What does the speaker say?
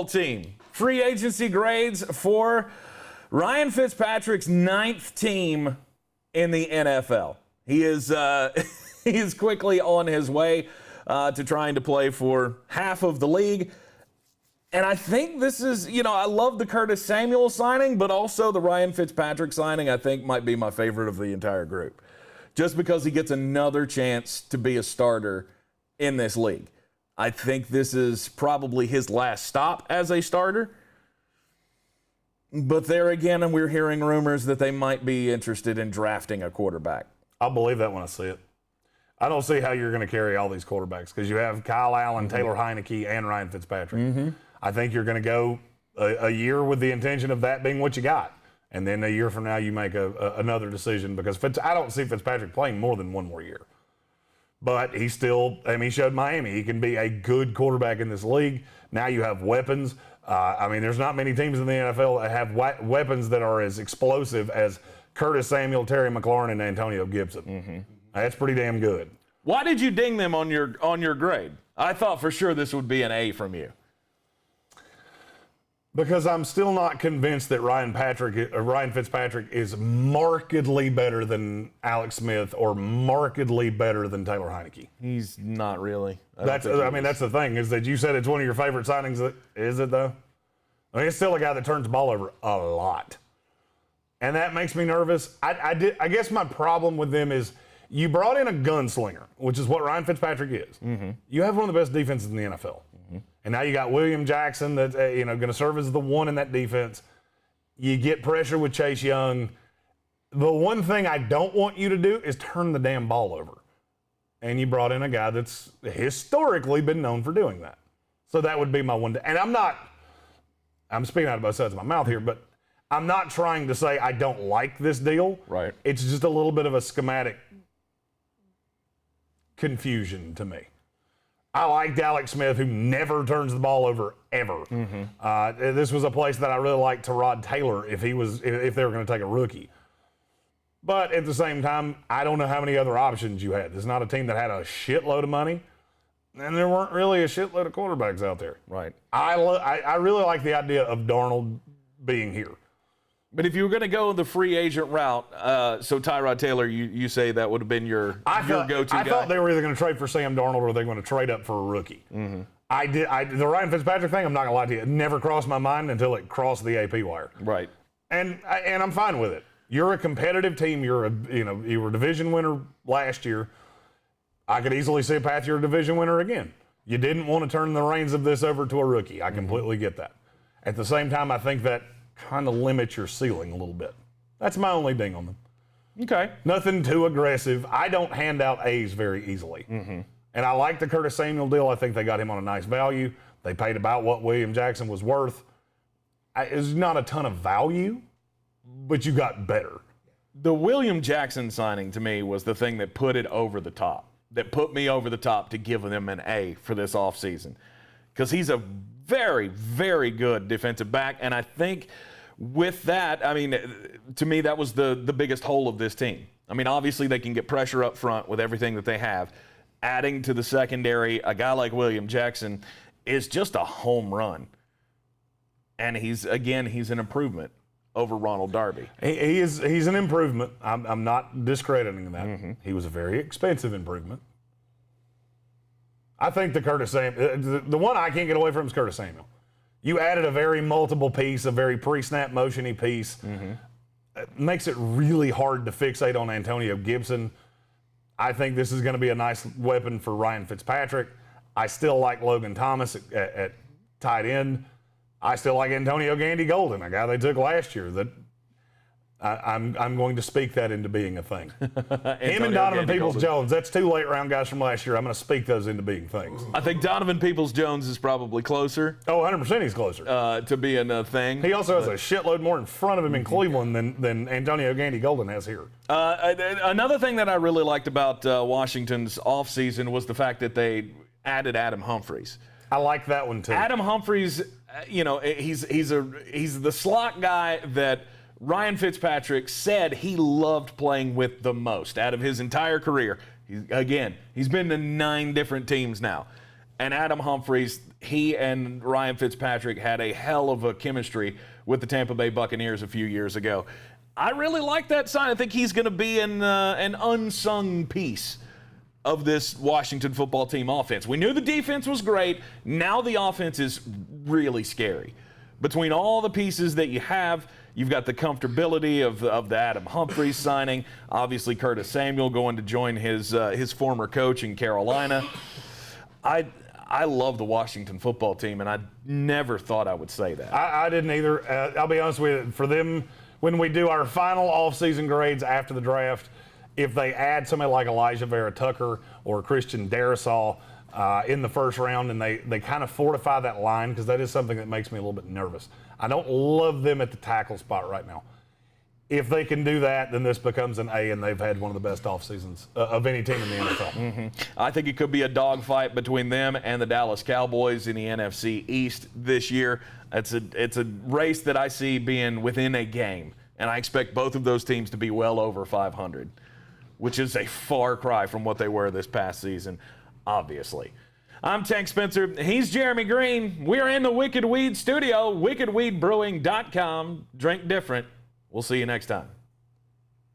Team. Free agency grades for Ryan Fitzpatrick's 9th team in the NFL. He is he is quickly on his way to trying to play for half of the league. And I think this is, I love the Curtis Samuel signing, but also the Ryan Fitzpatrick signing I think might be my favorite of the entire group. Just because he gets another chance to be a starter in this league. I think this is probably his last stop as a starter. But there again, we're hearing rumors that they might be interested in drafting a quarterback. I'll believe that when I see it. I don't see how you're going to carry all these quarterbacks because you have Kyle Allen, Taylor Heineke, and Ryan Fitzpatrick. I think you're going to go a year with the intention of that being what you got. And then a year from now, you make another decision because I don't see Fitzpatrick playing more than one more year. But he still, he showed Miami. He can be a good quarterback in this league. Now you have weapons. There's not many teams in the NFL that have weapons that are as explosive as Curtis Samuel, Terry McLaurin, and Antonio Gibson. That's pretty damn good. Why did you ding them on your grade? I thought for sure this would be an A from you. Because I'm still not convinced that Ryan Fitzpatrick is markedly better than Alex Smith or markedly better than Taylor Heineke. He's not really. That's the thing, is that you said it's one of your favorite signings. Is it, though? It's still a guy that turns the ball over a lot. And that makes me nervous. I guess my problem with them is you brought in a gunslinger, which is what Ryan Fitzpatrick is. You have one of the best defenses in the NFL. And now you got William Jackson that's going to serve as the one in that defense. You get pressure with Chase Young. The one thing I don't want you to do is turn the damn ball over. And you brought in a guy that's historically been known for doing that. So that would be my one. And I'm speaking out of both sides of my mouth here, but I'm not trying to say I don't like this deal. Right. It's just a little bit of a schematic confusion to me. I liked Alex Smith, who never turns the ball over ever. This was a place that I really liked Tyrod Taylor if they were going to take a rookie. But at the same time, I don't know how many other options you had. This is not a team that had a shitload of money, and there weren't really a shitload of quarterbacks out there. Right. I really like the idea of Darnold being here. But if you were going to go the free agent route, so Tyrod Taylor, you say that would have been your go-to guy? I thought they were either going to trade for Sam Darnold or they were going to trade up for a rookie. The Ryan Fitzpatrick thing, I'm not going to lie to you, it never crossed my mind until it crossed the AP wire. Right. And I'm fine with it. You're a competitive team. You were a division winner last year. I could easily see a path you're a division winner again. You didn't want to turn the reins of this over to a rookie. I completely get that. At the same time, I think that kind of limits your ceiling a little bit. That's my only ding on them. Okay. Nothing too aggressive. I don't hand out A's very easily. And I like the Curtis Samuel deal. I think they got him on a nice value. They paid about what William Jackson was worth. It's not a ton of value, but you got better. The William Jackson signing to me was the thing that put it over the top, that put me over the top to give them an A for this offseason. Because he's a very, very good defensive back. And I think with that, to me, that was the biggest hole of this team. Obviously they can get pressure up front with everything that they have. Adding to the secondary, a guy like William Jackson is just a home run. And he's an improvement over Ronald Darby. He's an improvement. I'm not discrediting that. He was a very expensive improvement. I think the Curtis Samuel, the one I can't get away from is Curtis Samuel. You added a very multiple piece, a very pre-snap motion-y piece. It makes it really hard to fixate on Antonio Gibson. I think this is going to be a nice weapon for Ryan Fitzpatrick. I still like Logan Thomas at tight end. I still like Antonio Gandy Golden, a guy they took last year. That I'm going to speak that into being a thing. Him and Donovan Peoples-Jones, that's two late-round guys from last year. I'm going to speak those into being things. I think Donovan Peoples-Jones is probably closer. Oh, 100% he's closer. To being a thing. He also has a shitload more in front of him in Cleveland than Antonio Gandy Golden has here. Another thing that I really liked about Washington's offseason was the fact that they added Adam Humphries. I like that one, too. Adam Humphries, he's the slot guy that Ryan Fitzpatrick said he loved playing with the most out of his entire career. He's been to 9 different teams now. And Adam Humphries, he and Ryan Fitzpatrick had a hell of a chemistry with the Tampa Bay Buccaneers a few years ago. I really like that sign. I think he's going to be an unsung piece of this Washington football team offense. We knew the defense was great. Now the offense is really scary. Between all the pieces that you have, you've got the comfortability of the Adam Humphries signing. Obviously, Curtis Samuel going to join his former coach in Carolina. I love the Washington football team, and I never thought I would say that. I didn't either. I'll be honest with you. For them, when we do our final offseason grades after the draft, if they add somebody like Elijah Vera Tucker or Christian Darrisaw in the first round, and they kind of fortify that line, because that is something that makes me a little bit nervous. I don't love them at the tackle spot right now. If they can do that, then this becomes an A, and they've had one of the best off seasons of any team in the NFL. Mm-hmm. I think it could be a dogfight between them and the Dallas Cowboys in the NFC East this year. It's a race that I see being within a game, and I expect both of those teams to be well over 500, which is a far cry from what they were this past season, obviously. I'm Tank Spencer. He's Jeremy Greene. We're in the Wicked Weed studio, wickedweedbrewing.com. Drink different. We'll see you next time.